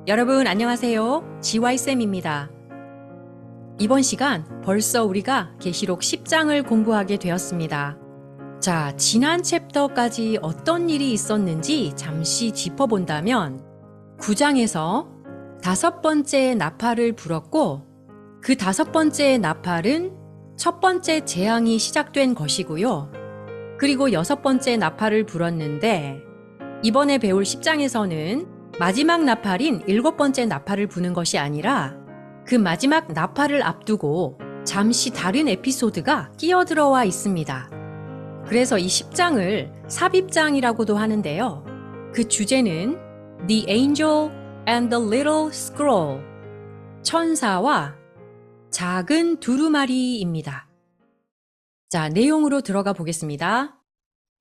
여러분 안녕하세요. GY쌤입니다. 이번 시간 벌써 우리가 계시록 10장을 공부하게 되었습니다. 자, 지난 챕터까지 어떤 일이 있었는지 잠시 짚어본다면 9장에서 5번째 나팔을 불었고 그 5번째 나팔은 첫 번째 재앙이 시작된 것이고요. 그리고 6번째 나팔을 불었는데 이번에 배울 10장에서는 마지막 나팔인 7번째 나팔을 부는 것이 아니라 그 마지막 나팔을 앞두고 잠시 다른 에피소드가 끼어들어와 있습니다. 그래서 이 10장을 삽입장이라고도 하는데요. 그 주제는 The Angel and the Little Scroll, 천사와 작은 두루마리입니다. 자, 내용으로 들어가 보겠습니다.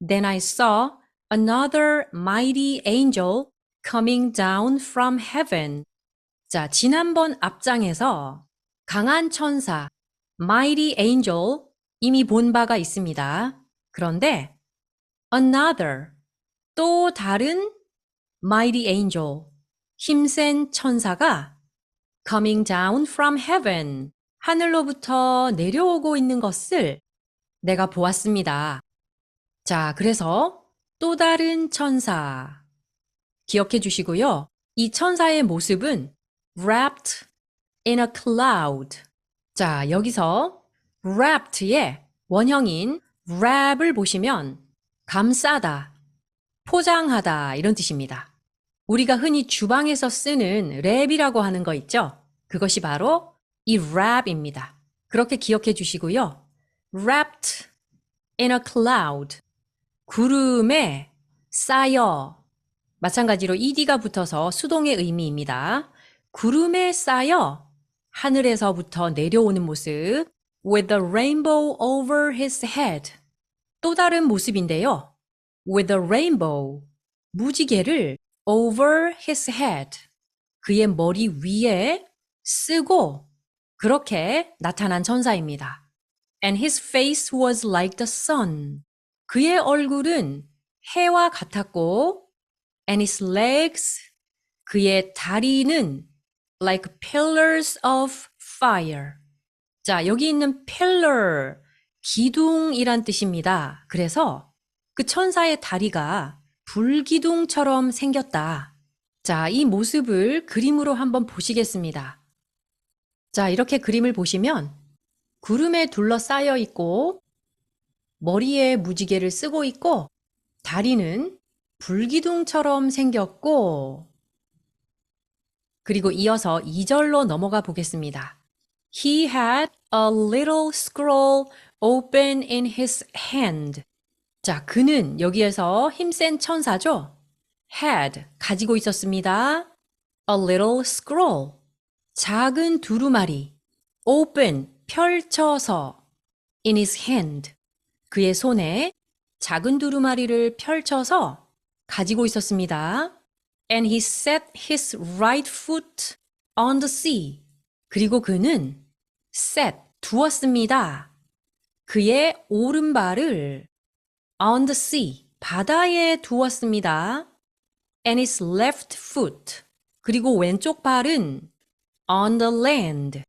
Then I saw another mighty angel coming down from heaven. 자, 지난번 앞장에서 강한 천사, mighty angel 이미 본 바가 있습니다. 그런데 another, 또 다른 mighty angel, 힘센 천사가 coming down from heaven, 하늘로부터 내려오고 있는 것을 내가 보았습니다. 자, 그래서 또 다른 천사, 기억해 주시고요. 이 천사의 모습은 wrapped in a cloud. 자, 여기서 wrapped의 원형인 wrap을 보시면 감싸다, 포장하다 이런 뜻입니다. 우리가 흔히 주방에서 쓰는 랩이라고 하는 거 있죠? 그것이 바로 이 wrap입니다. 그렇게 기억해 주시고요. wrapped in a cloud. 구름에 쌓여. 마찬가지로 ed가 붙어서 수동의 의미입니다. 구름에 쌓여 하늘에서부터 내려오는 모습. With a rainbow over his head. 또 다른 모습인데요. With a rainbow. 무지개를 over his head. 그의 머리 위에 쓰고 그렇게 나타난 천사입니다. And his face was like the sun. 그의 얼굴은 해와 같았고 And his legs, 그의 다리는 like pillars of fire. 자, 여기 있는 pillar, 기둥이란 뜻입니다. 그래서 그 천사의 다리가 불기둥처럼 생겼다. 자, 이 모습을 그림으로 한번 보시겠습니다. 자, 이렇게 그림을 보시면 구름에 둘러싸여 있고 머리에 무지개를 쓰고 있고 다리는 불기둥처럼 생겼고 그리고 이어서 2절로 넘어가 보겠습니다. He had a little scroll open in his hand. 자, 그는 여기에서 힘센 천사죠? had, 가지고 있었습니다. A little scroll, 작은 두루마리. open, 펼쳐서. in his hand, 그의 손에 작은 두루마리를 펼쳐서 가지고 있었습니다. And he set his right foot on the sea. 그리고 그는 set, 두었습니다. 그의 오른발을 on the sea, 바다에 두었습니다. And his left foot. 그리고 왼쪽 발은 on the land,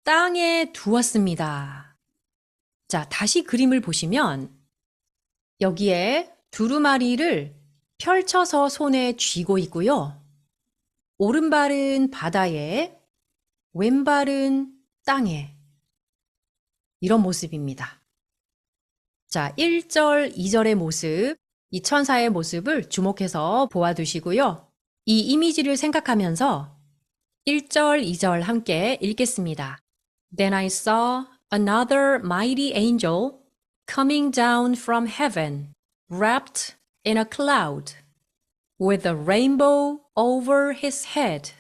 땅에 두었습니다. 자, 다시 그림을 보시면 여기에 두루마리를 펼쳐서 손에 쥐고 있고요. 오른발은 바다에, 왼발은 땅에. 이런 모습입니다. 자, 1절, 2절의 모습, 이 천사의 모습을 주목해서 보아두시고요. 이 이미지를 생각하면서 1절, 2절 함께 읽겠습니다. Then I saw another mighty angel coming down from heaven, wrapped in a cloud, with a rainbow over his head.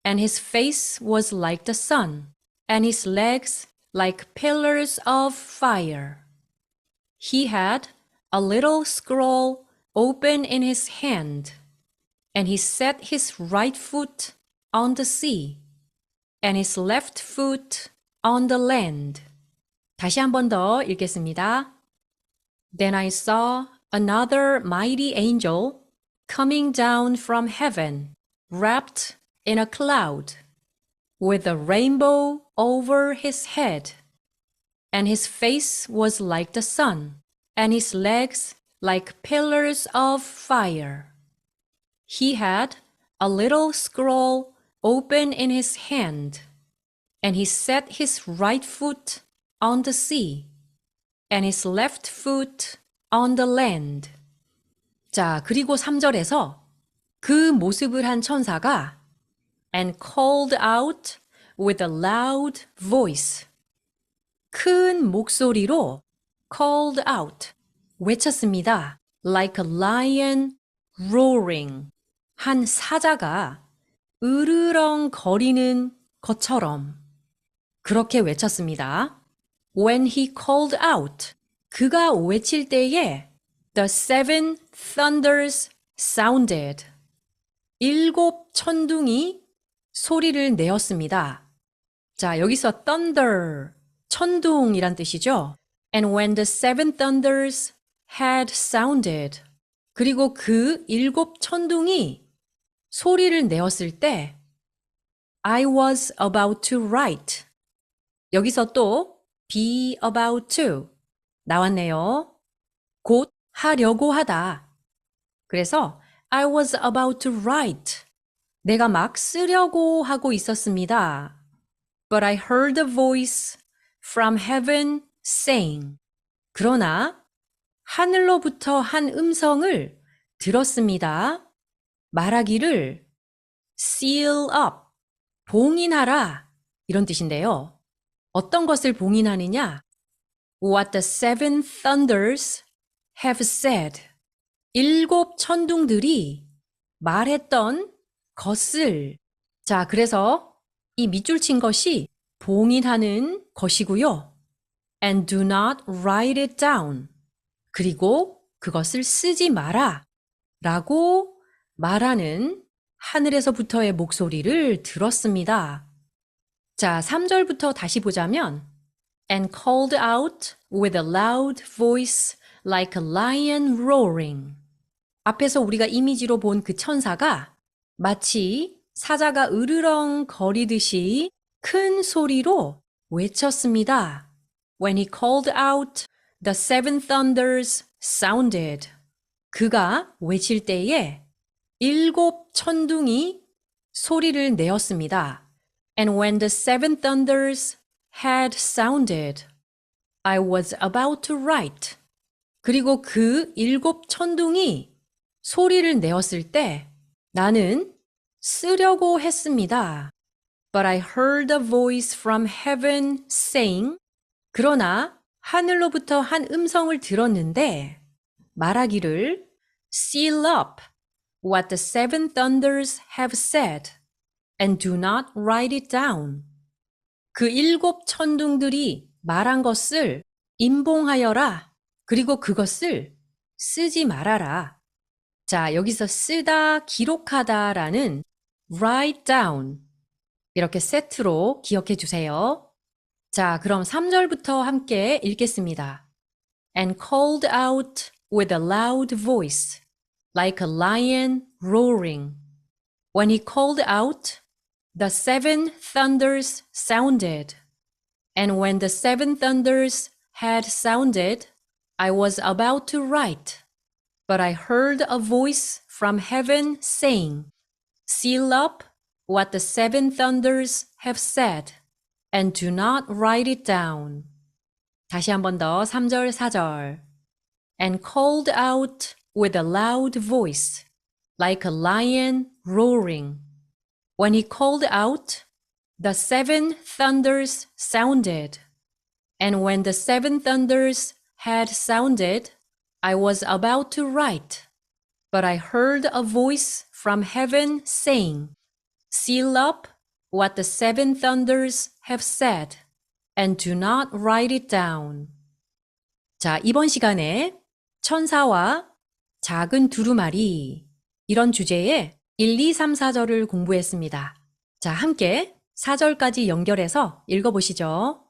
And his face was like the sun, and his legs like pillars of fire. He had a little scroll open in his hand, and he set his right foot on the sea, and his left foot on the land. 다시 한 번 더 읽겠습니다. Then I saw another mighty angel coming down from heaven, wrapped in a cloud, with a rainbow over his head. And his face was like the sun, and his legs like pillars of fire. He had a little scroll open in his hand, and he set his right foot on the sea, and his left foot on the land. 자, 그리고 3절에서 그 모습을 한 천사가 and called out with a loud voice. 큰 목소리로 called out, 외쳤습니다. Like a lion roaring. 한 사자가 으르렁거리는 것처럼 그렇게 외쳤습니다. When he called out, 그가 외칠 때에 the seven thunders sounded. 7 천둥이 소리를 내었습니다. 자, 여기서 thunder, 천둥이란 뜻이죠. And when the seven thunders had sounded. 그리고 그 7 천둥이 소리를 내었을 때 I was about to write. 여기서 또 be about to 나왔네요. 곧 하려고 하다. 그래서 I was about to write. 내가 막 쓰려고 하고 있었습니다. But I heard a voice from heaven saying. 그러나 하늘로부터 한 음성을 들었습니다. 말하기를 seal up, 봉인하라 이런 뜻인데요. 어떤 것을 봉인하느냐? What the seven thunders have said. 7 천둥들이 말했던 것을. 자, 그래서 이 밑줄 친 것이 봉인하는 것이고요. And do not write it down. 그리고 그것을 쓰지 마라 라고 말하는 하늘에서부터의 목소리를 들었습니다. 자, 3절부터 다시 보자면 And called out with a loud voice like a lion roaring. 앞에서 우리가 이미지로 본 그 천사가 마치 사자가 으르렁 거리듯이 큰 소리로 외쳤습니다. When he called out, the seven thunders sounded. 그가 외칠 때에 7 천둥이 소리를 내었습니다. And when the seven thunders had sounded, I was about to write. 그리고 그 7 천둥이 소리를 내었을 때 나는 쓰려고 했습니다. But I heard a voice from heaven saying, 그러나 하늘로부터 한 음성을 들었는데 말하기를 seal up what the seven thunders have said and do not write it down. 그 7 천둥들이 말한 것을 임봉하여라. 그리고 그것을 쓰지 말아라. 자, 여기서 쓰다, 기록하다라는 write down 이렇게 세트로 기억해 주세요. 자, 그럼 3절부터 함께 읽겠습니다. And called out with a loud voice, like a lion roaring. When he called out, the seven thunders sounded. And when the seven thunders had sounded, I was about to write. But I heard a voice from heaven saying, seal up what the seven thunders have said, and do not write it down. 다시 한 번 더 3절, 4절. And called out with a loud voice, like a lion roaring. When he called out, the seven thunders sounded. And when the seven thunders had sounded, I was about to write. But I heard a voice from heaven saying, seal up what the seven thunders have said, and do not write it down. 자, 이번 시간에 천사와 작은 두루마리 이런 주제의 1, 2, 3, 4절을 공부했습니다. 자, 함께 4절까지 연결해서 읽어보시죠.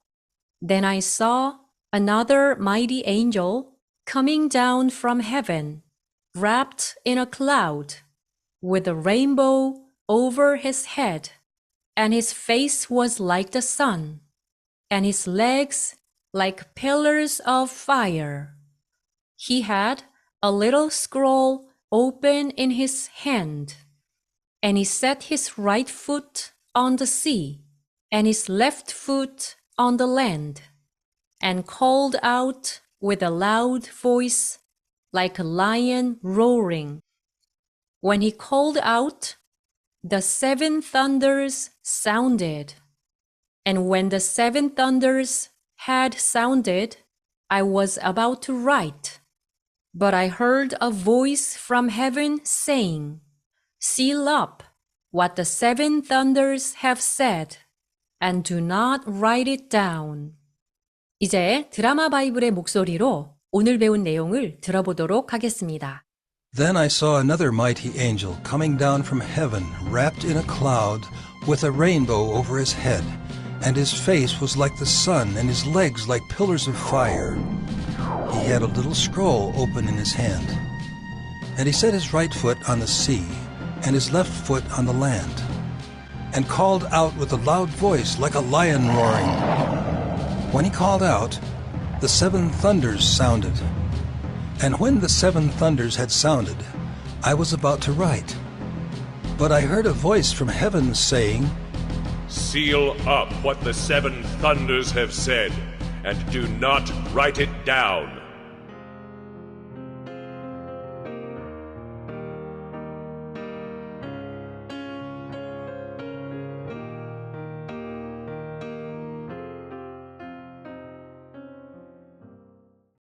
Then I saw another mighty angel coming down from heaven, wrapped in a cloud, with a rainbow over his head, and his face was like the sun, and his legs like pillars of fire. He had a little scroll open in his hand, and he set his right foot on the sea, and his left foot on the land, and called out with a loud voice, like a lion roaring. When he called out, the 7 thunders sounded. And when the 7 thunders had sounded, I was about to write. But I heard a voice from heaven saying, Seal up what the 7 thunders have said, and do not write it down. 이제 드라마 바이블의 목소리로 오늘 배운 내용을 들어보도록 하겠습니다. Then I saw another mighty angel coming down from heaven, wrapped in a cloud, with a rainbow over his head, and his face was like the sun, and his legs like pillars of fire. He had a little scroll open in his hand. And he set his right foot on the sea, and his left foot on the land, and called out with a loud voice like a lion roaring. When he called out, the 7 thunders sounded. And when the 7 thunders had sounded, I was about to write. But I heard a voice from heaven saying, Seal up what the 7 thunders have said, and do not write it down.